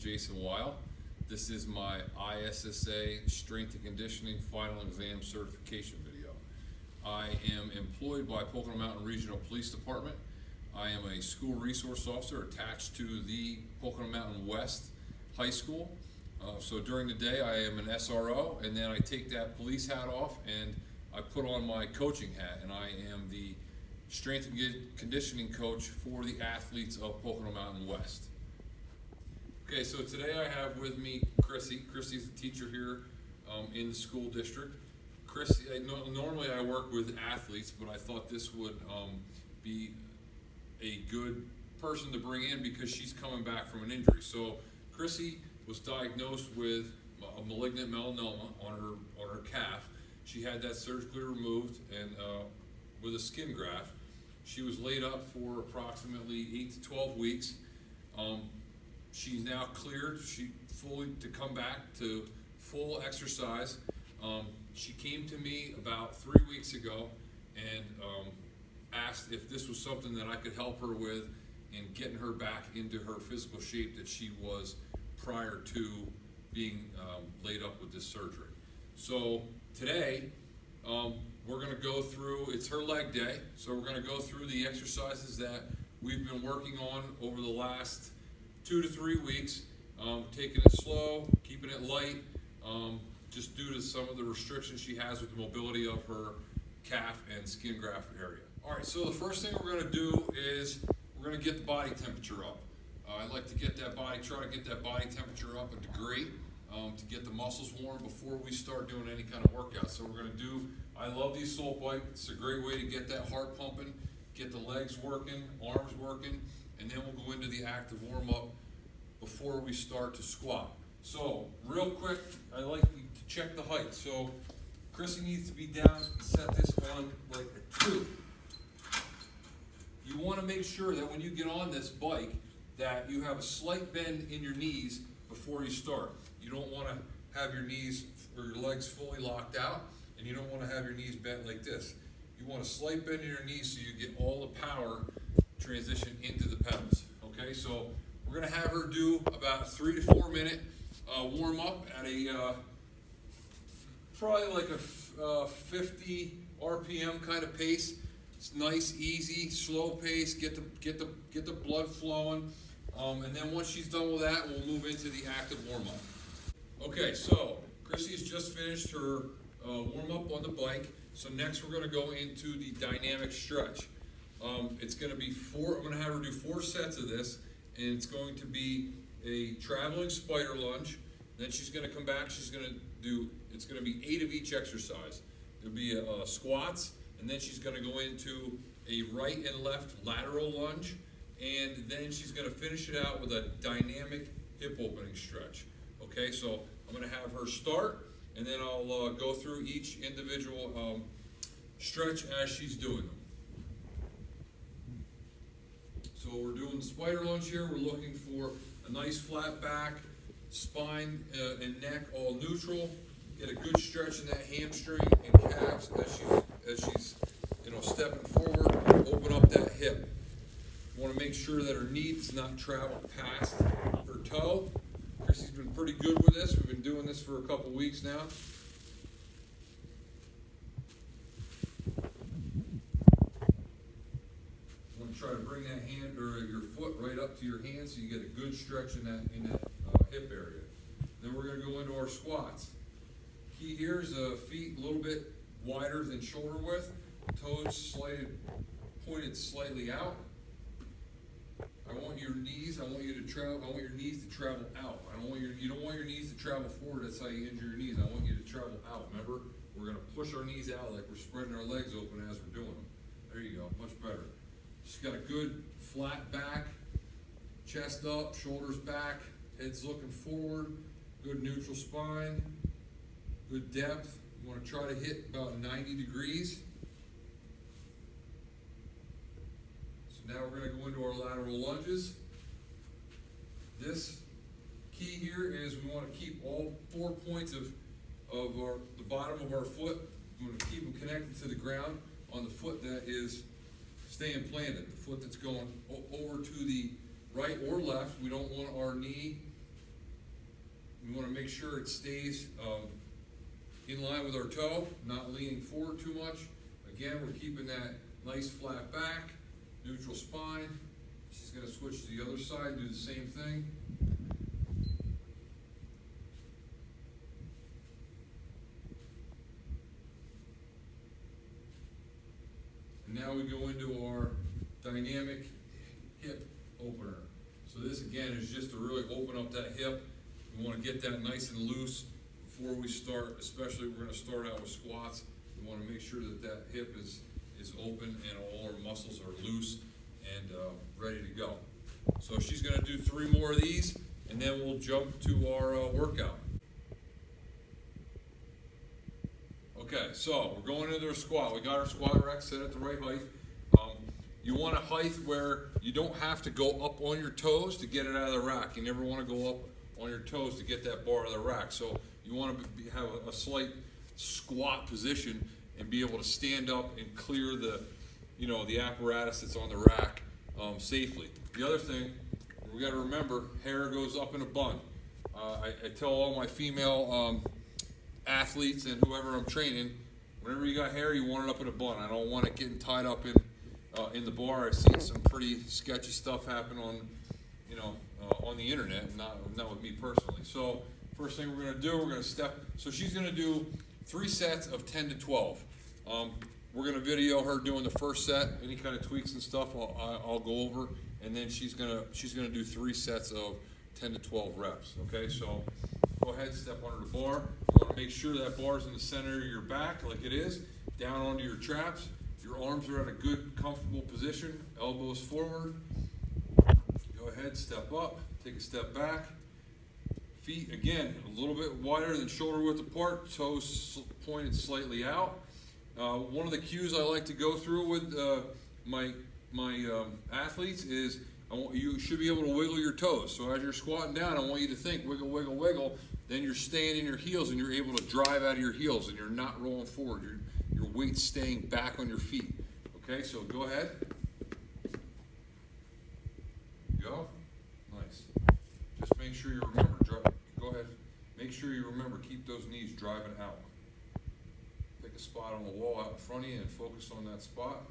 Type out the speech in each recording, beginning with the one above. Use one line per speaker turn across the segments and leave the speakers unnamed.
Jason Wile. This is my ISSA Strength and Conditioning Final Exam Certification video. I am employed by Pocono Mountain Regional Police Department. I am a school resource officer attached to the Pocono Mountain West High School. So during the day I am an SRO, and then I take that police hat off and I put on my coaching hat, and I am the strength and conditioning coach for the athletes of Pocono Mountain West. Okay, so today I have with me Chrissy. Chrissy's a teacher here in the school district. Chrissy, normally I work with athletes, but I thought this would be a good person to bring in because she's coming back from an injury. So Chrissy was diagnosed with a malignant melanoma on her calf. She had that surgically removed and with a skin graft. She was laid up for approximately 8 to 12 weeks. She's now cleared to come back to full exercise. She came to me about 3 weeks ago and asked if this was something that I could help her with in getting her back into her physical shape that she was prior to being laid up with this surgery. So today, we're going to go through, it's her leg day, so we're going to go through the exercises that we've been working on over the last 2 to 3 weeks, taking it slow, keeping it light, just due to some of the restrictions she has with the mobility of her calf and skin graft area. All right, so the first thing we're going to do is we're going to get the body temperature up. I like to try to get that body temperature up a degree to get the muscles warm before we start doing any kind of workout. So we're going to do, I love the assault bike. It's a great way to get that heart pumping, get the legs working, arms working, and then we'll go into the active warm-up before we start to squat. So real quick, I like to check the height. So Chrissy needs to be down and set this on like a 2. You want to make sure that when you get on this bike that you have a slight bend in your knees before you start. You don't want to have your knees or your legs fully locked out, and you don't want to have your knees bent like this. You want a slight bend in your knees so you get all the power transition into the pedals. Okay, so we're going to have her do about 3 to 4 minute warm up at a probably like a 50 RPM kind of pace. It's nice, easy, slow pace. Get the blood flowing, and then once she's done with that, we'll move into the active warm up. Okay, so Chrissy's just finished her warm up on the bike. So next we're going to go into the dynamic stretch. It's going to be I'm going to have her do 4 sets of this, and it's going to be a traveling spider lunge. Then she's going to come back. It's going to be 8 of each exercise. It'll be squats, and then she's going to go into a right and left lateral lunge, and then she's going to finish it out with a dynamic hip opening stretch. Okay, so I'm going to have her start, and then I'll go through each individual stretch as she's doing them. So we're doing the spider lunge here. We're looking for a nice flat back, spine and neck all neutral. Get a good stretch in that hamstring and calves as she's stepping forward. Open up that hip. You want to make sure that her knee does not travel past her toe. Chrissy's been pretty good with this. We've been doing this for a couple weeks now. You want to try to bring that hand or your foot right up to your hand so you get a good stretch in that hip area. Then we're going to go into our squats. Key here is feet a little bit wider than shoulder width, toes pointed slightly out. I want your knees to travel out. You don't want your knees to travel forward. That's how you injure your knees. I want you to travel out. Remember, we're going to push our knees out like we're spreading our legs open as we're doing them. There you go, much better. She's got a good flat back, chest up, shoulders back, head's looking forward, good neutral spine, good depth. You want to try to hit about 90 degrees. So now we're going to go into our lateral lunges. This key here is we want to keep all 4 points of the bottom of our foot. We want to keep them connected to the ground on the foot that is staying planted, the foot that's going over to the right or left. We don't want our knee We want to make sure it stays in line with our toe, not leaning forward too much. Again, we're keeping that nice flat back, neutral spine. She's going to switch to the other side and do the same thing. And now we go into our dynamic hip opener. So this again is just to really open up that hip. We want to get that nice and loose before we start, especially we're going to start out with squats. We want to make sure that that hip is open and all our muscles are loose and ready to go. So she's going to do 3 more of these, and then we'll jump to our workout. Okay, so we're going into our squat. We got our squat rack set at the right height. You want a height where you don't have to go up on your toes to get it out of the rack. You never want to go up on your toes to get that bar out of the rack. So you want to have a slight squat position and be able to stand up and clear the, the apparatus that's on the rack safely. The other thing, we got to remember, hair goes up in a bun. I tell all my female athletes and whoever I'm training, whenever you got hair, you want it up in a bun. I don't want it getting tied up in the bar. I've seen some pretty sketchy stuff happen on, on the internet, not with me personally. So first thing we're going to do, we're going to step. So she's going to do 3 sets of 10 to 12. We're going to video her doing the first set. Any kind of tweaks and stuff, I'll go over, and then she's going to do 3 sets of 10 to 12 reps. Okay, so go ahead, step under the bar. You want to make sure that bar is in the center of your back, like it is, down onto your traps. Your arms are at a good, comfortable position. Elbows forward. Go ahead, step up, take a step back. Feet, again, a little bit wider than shoulder width apart, toes pointed slightly out. One of the cues I like to go through with my athletes is you should be able to wiggle your toes. So as you're squatting down, I want you to think wiggle, wiggle, wiggle. Then you're staying in your heels and you're able to drive out of your heels and you're not rolling forward. Your weight's staying back on your feet. Okay, so go ahead. Go. Nice. Just make sure you remember, go ahead. Make sure you remember, keep those knees driving out. Pick a spot on the wall out in front of you and focus on that spot.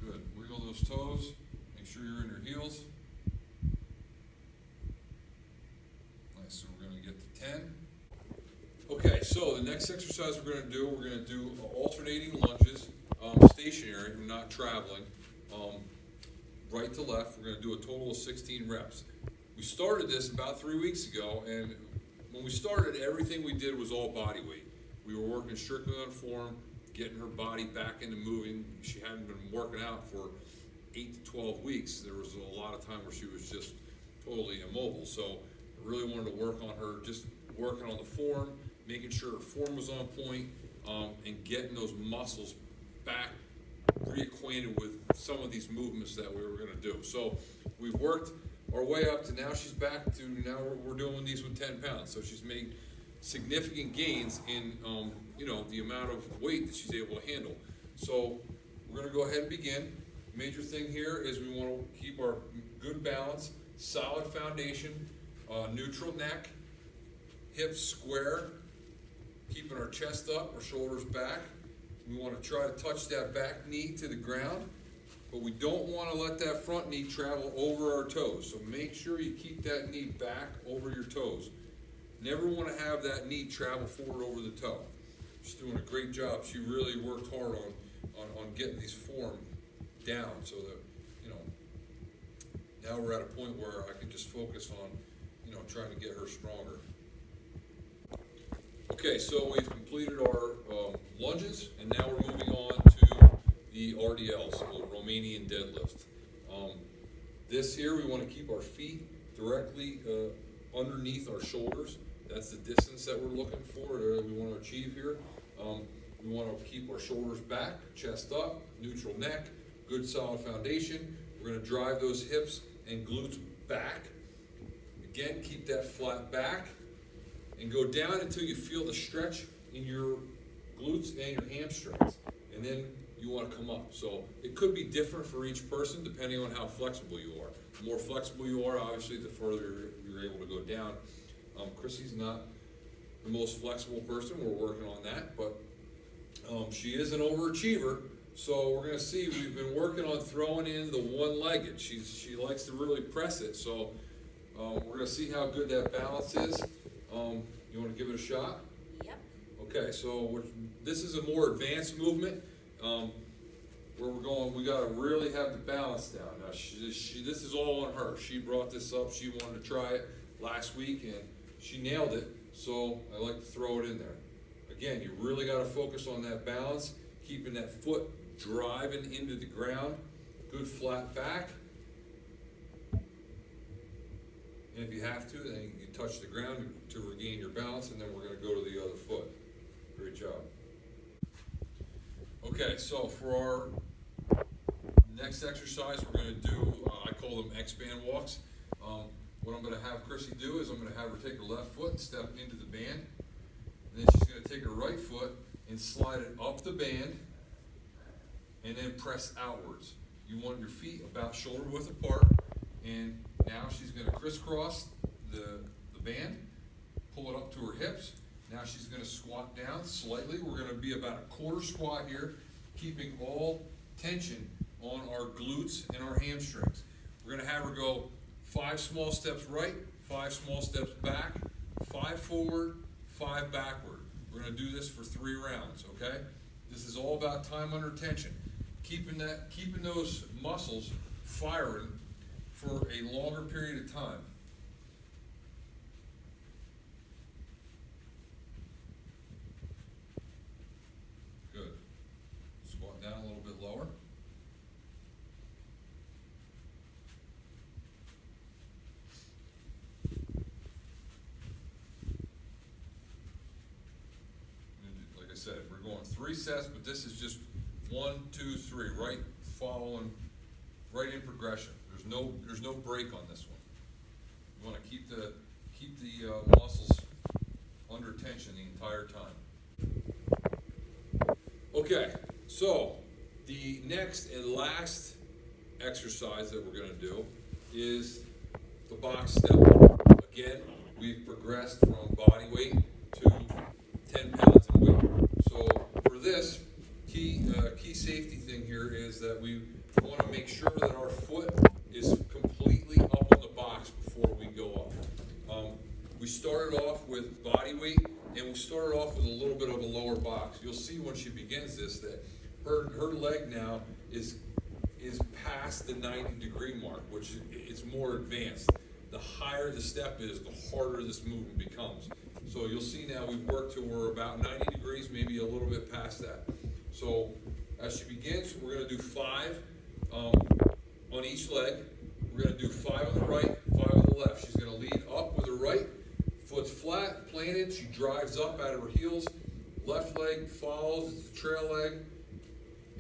Good. Wiggle those toes. Make sure you're in your heels. Nice. So we're going to get to 10. Okay, so the next exercise we're going to do alternating lunges, stationary, we're not traveling, right to left. We're going to do a total of 16 reps. We started this about 3 weeks ago, and when we started, everything we did was all body weight. We were working strictly on form, getting her body back into moving. She hadn't been working out for 8 to 12 weeks. There was a lot of time where she was just totally immobile. So I really wanted to work on her, just working on the form, making sure her form was on point, and getting those muscles back reacquainted with some of these movements that we were going to do. So we've worked our way up to now she's back to, now we're doing these with 10 pounds. So she's made significant gains in, the amount of weight that she's able to handle. So we're going to go ahead and begin. Major thing here is we want to keep our good balance, solid foundation, neutral neck, hips square, keeping our chest up, our shoulders back. We want to try to touch that back knee to the ground, but we don't want to let that front knee travel over our toes. So make sure you keep that knee back over your toes. Never want to have that knee travel forward over the toe. She's doing a great job. She really worked hard on getting these form down so that, now we're at a point where I can just focus on, trying to get her stronger. Okay, so we've completed our lunges, and now we're moving on to the RDLs, so the Romanian deadlift. This here, we want to keep our feet directly underneath our shoulders. That's the distance that we're looking for, we want to achieve here. We want to keep our shoulders back, chest up, neutral neck, good solid foundation. We're going to drive those hips and glutes back. Again, keep that flat back and go down until you feel the stretch in your glutes and your hamstrings. And then you want to come up. So it could be different for each person depending on how flexible you are. The more flexible you are, obviously, the further you're able to go down. Chrissy's not the most flexible person, we're working on that, but she is an overachiever, so we're gonna see, we've been working on throwing in the one-legged. She likes to really press it, so we're gonna see how good that balance is. You wanna give it a shot?
Yep.
Okay, so this is a more advanced movement, where we're going, we gotta really have the balance down. Now, this is all on her. She brought this up, she wanted to try it last week, and she nailed it, so I like to throw it in there. Again, you really gotta focus on that balance, keeping that foot driving into the ground, good flat back. And if you have to, then you touch the ground to regain your balance, and then we're gonna go to the other foot. Great job. Okay, so for our next exercise, we're gonna do, I call them X-band walks. What I'm gonna have Chrissy do is I'm gonna have her take her left foot and step into the band. And then she's gonna take her right foot and slide it up the band and then press outwards. You want your feet about shoulder width apart, and now she's gonna crisscross the band, pull it up to her hips. Now she's gonna squat down slightly. We're gonna be about a quarter squat here, keeping all tension on our glutes and our hamstrings. We're gonna have her go 5 small steps right, 5 small steps back, 5 forward, 5 backward. We're gonna do this for 3 rounds, okay? This is all about time under tension. Keeping those muscles firing for a longer period of time. Good. Squat down a little bit lower. Like I said, we're going 3 sets, but this is just 1, 2, 3, right, following, right in progression. There's no break on this one. You want to keep the muscles under tension the entire time. Okay, so the next and last exercise that we're going to do is the box step. Again, we've progressed from body weight to 10 pounds in weight. So for this, key safety thing here is that we want to make sure that our foot is completely up on the box before we go up. We started off with body weight, and we started off with a little bit of a lower box. You'll see when she begins this that her leg now is past the 90-degree mark, which is more advanced. The higher the step is, the harder this movement becomes. So you'll see now we've worked to we're about 90 degrees, maybe a little bit past that. So as she begins, we're going to do 5 on each leg. We're going to do 5 on the right, 5 on the left. She's going to lead up with her right, foot's flat, planted. She drives up out of her heels. Left leg follows, it's the trail leg.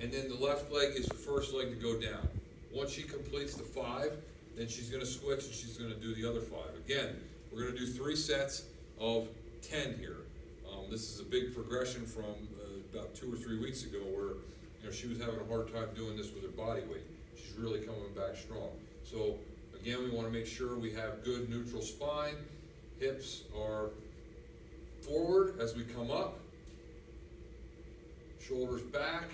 And then the left leg is the first leg to go down. Once she completes the 5, then she's going to switch and she's going to do the other 5. Again, we're going to do 3 sets of 10 here. This is a big progression from about 2 or 3 weeks ago where she was having a hard time doing this with her body weight. She's really coming back strong. So again, we want to make sure we have good neutral spine. Hips are forward as we come up. Shoulders back,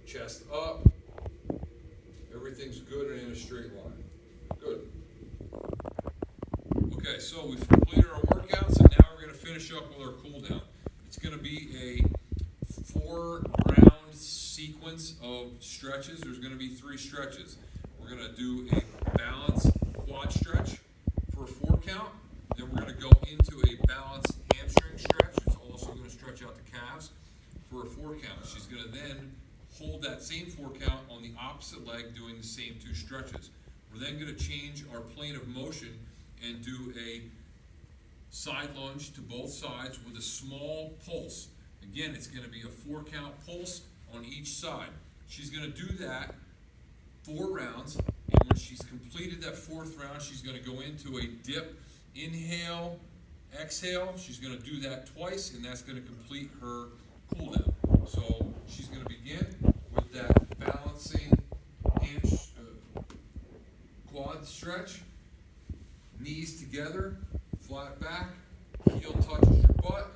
chest up. Everything's good and in a straight line. Good. Okay, so we've completed our workouts, and now we're going to finish up with our cool down. It's going to be a 4-round sequence of stretches. There's going to be 3 stretches. We're going to do a balance quad stretch for a 4 count. Then we're going to go into a balance hamstring stretch. It's also going to stretch out the calves for a 4 count. She's going to then hold that same 4 count on the opposite leg doing the same 2 stretches. We're then going to change our plane of motion and do a side lunge to both sides with a small pulse. Again, it's going to be a 4 count pulse on each side. She's going to do that 4 rounds, and when she's completed that 4th round, she's going to go into a dip, inhale, exhale. She's going to do that twice, and that's going to complete her cool down. So she's going to begin with that balancing quad stretch, knees together, flat back, heel touches your butt,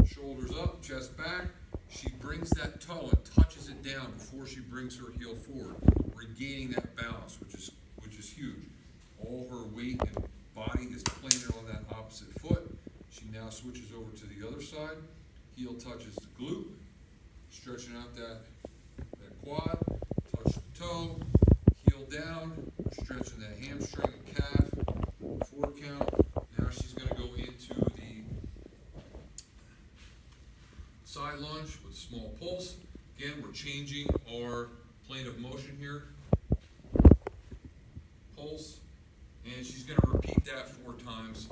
shoulders up, chest back. She brings that toe and touches it down before she brings her heel forward, regaining that balance, which is huge. All her weight and body is planted on that opposite foot. She now switches over to the other side. Heel touches the glute, stretching out that quad. Touch the toe, heel down, stretching that hamstring and calf. 4 count. Now she's going to go into the side lunge with small pulse. Again, we're changing our plane of motion here. Pulse. And she's going to repeat that 4 times